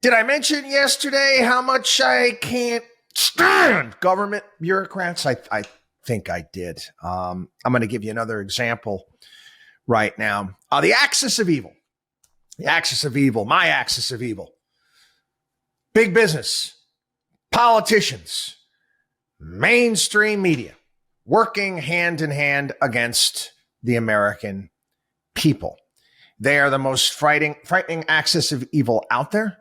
Did I mention yesterday how much I can't stand government bureaucrats? I think I did. I'm going to give you another example right now. The axis of evil. The axis of evil. My axis of evil. Big business. Politicians. Mainstream media. Working hand in hand against the American people. They are the most frightening axis of evil out there.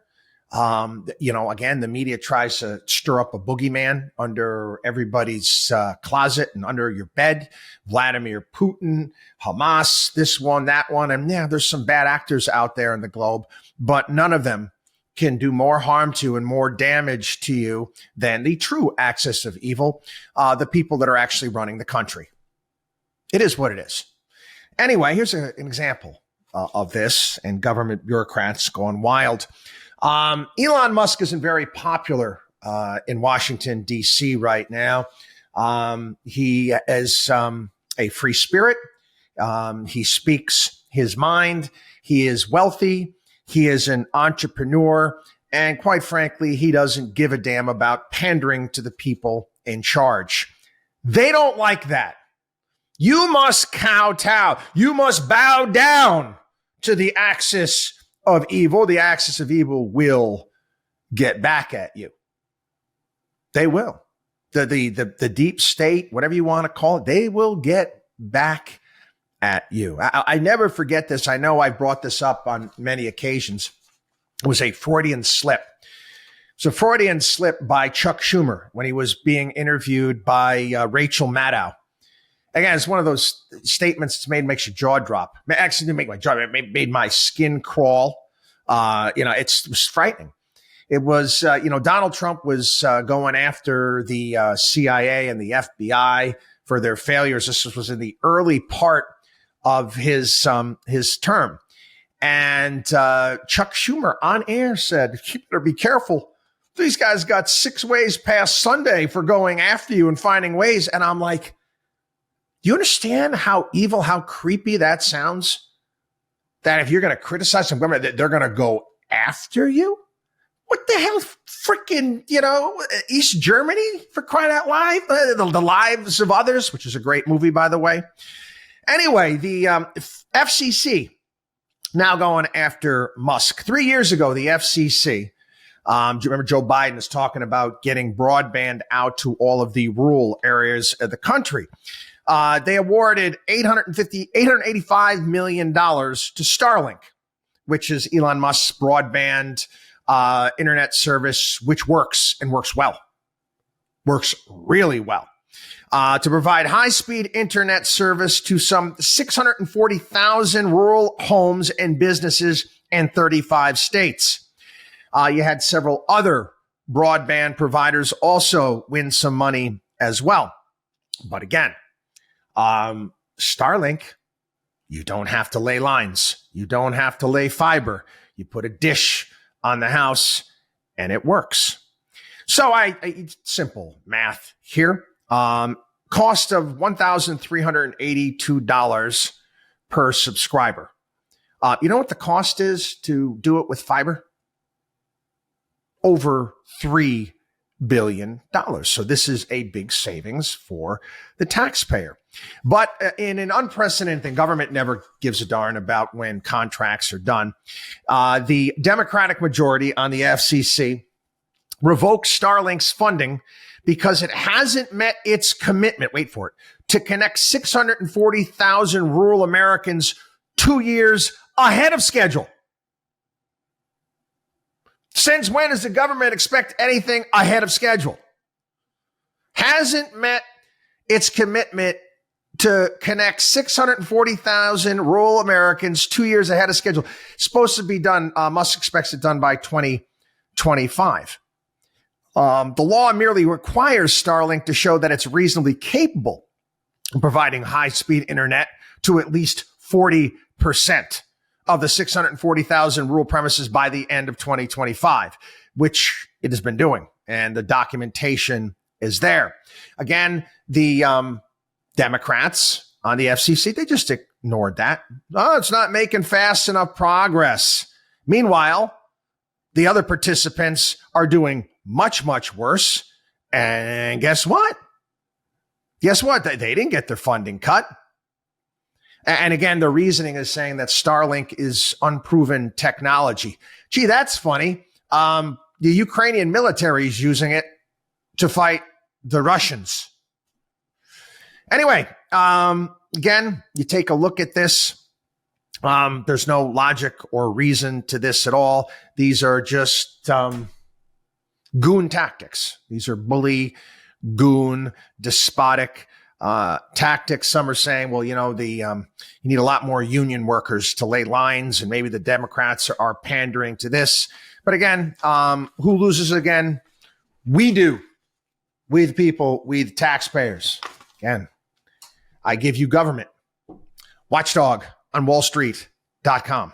Again, the media tries to stir up a boogeyman under everybody's closet and under your bed. Vladimir Putin, Hamas, this one, that one. And yeah, there's some bad actors out there in the globe, but none of them can do more harm to you and more damage to you than the true axis of evil, the people that are actually running the country. It is what it is. Anyway, here's an example of this and government bureaucrats going wild. Elon Musk isn't very popular in Washington, D.C. right now. He is a free spirit. He speaks his mind. He is wealthy. He is an entrepreneur. And quite frankly, he doesn't give a damn about pandering to the people in charge. They don't like that. You must kowtow. You must bow down to the axis of evil. The axis of evil will get back at you. They will. The deep state, whatever you want to call it, they will get back at you. I never forget this. I know I brought this up on many occasions. It was a Freudian slip. It's a Freudian slip by Chuck Schumer when he was being interviewed by Rachel Maddow. Again, it's one of those statements that makes your jaw drop. Actually, didn't make my jaw. It made my skin crawl. It was frightening. It was, Donald Trump was going after the CIA and the FBI for their failures. This was in the early part of his term. And Chuck Schumer on air said, "You better be careful. These guys got 6 ways past Sunday for going after you and finding ways." And I'm like, do you understand how evil, how creepy that sounds? That if you're going to criticize some government, they're going to go after you? What the hell? Freaking, East Germany, for crying out loud? The Lives of Others, which is a great movie, by the way. Anyway, the FCC now going after Musk. 3 years ago, the FCC, do you remember Joe Biden is talking about getting broadband out to all of the rural areas of the country? They awarded $885 million to Starlink, which is Elon Musk's broadband internet service, which works and works well. Works really well. To provide high-speed internet service to some 640,000 rural homes and businesses in 35 states. You had several other broadband providers also win some money as well. But again, Starlink, you don't have to lay lines. You don't have to lay fiber. You put a dish on the house and it works. So simple math here. Cost of $1,382 per subscriber. You know what the cost is to do it with fiber? Over $3 billion. So this is a big savings for the taxpayer. But in an unprecedented thing, government never gives a darn about when contracts are done. The Democratic majority on the FCC revoked Starlink's funding because it hasn't met its commitment, wait for it, to connect 640,000 rural Americans 2 years ahead of schedule. Since when does the government expect anything ahead of schedule? Hasn't met its commitment to connect 640,000 rural Americans 2 years ahead of schedule. It's supposed to be done, Musk expects it done by 2025. The law merely requires Starlink to show that it's reasonably capable of providing high-speed internet to at least 40% of the 640,000 rural premises by the end of 2025, which it has been doing. And the documentation is there. Again, the Democrats on the FCC, they just ignored that. Oh, it's not making fast enough progress. Meanwhile, The other participants are doing much, much worse. And guess what? Guess what? They didn't get their funding cut. And again, the reasoning is saying that Starlink is unproven technology. Gee, that's funny. The Ukrainian military is using it to fight the Russians. Anyway, again, you take a look at this. There's no logic or reason to this at all. These are just goon tactics. These are bully, goon, despotic tactics. Some are saying, well, you need a lot more union workers to lay lines, and maybe the Democrats are pandering to this. But again, who loses again? We do. We the people, we the taxpayers. Again, I give you government. WatchDog on WallStreet.com.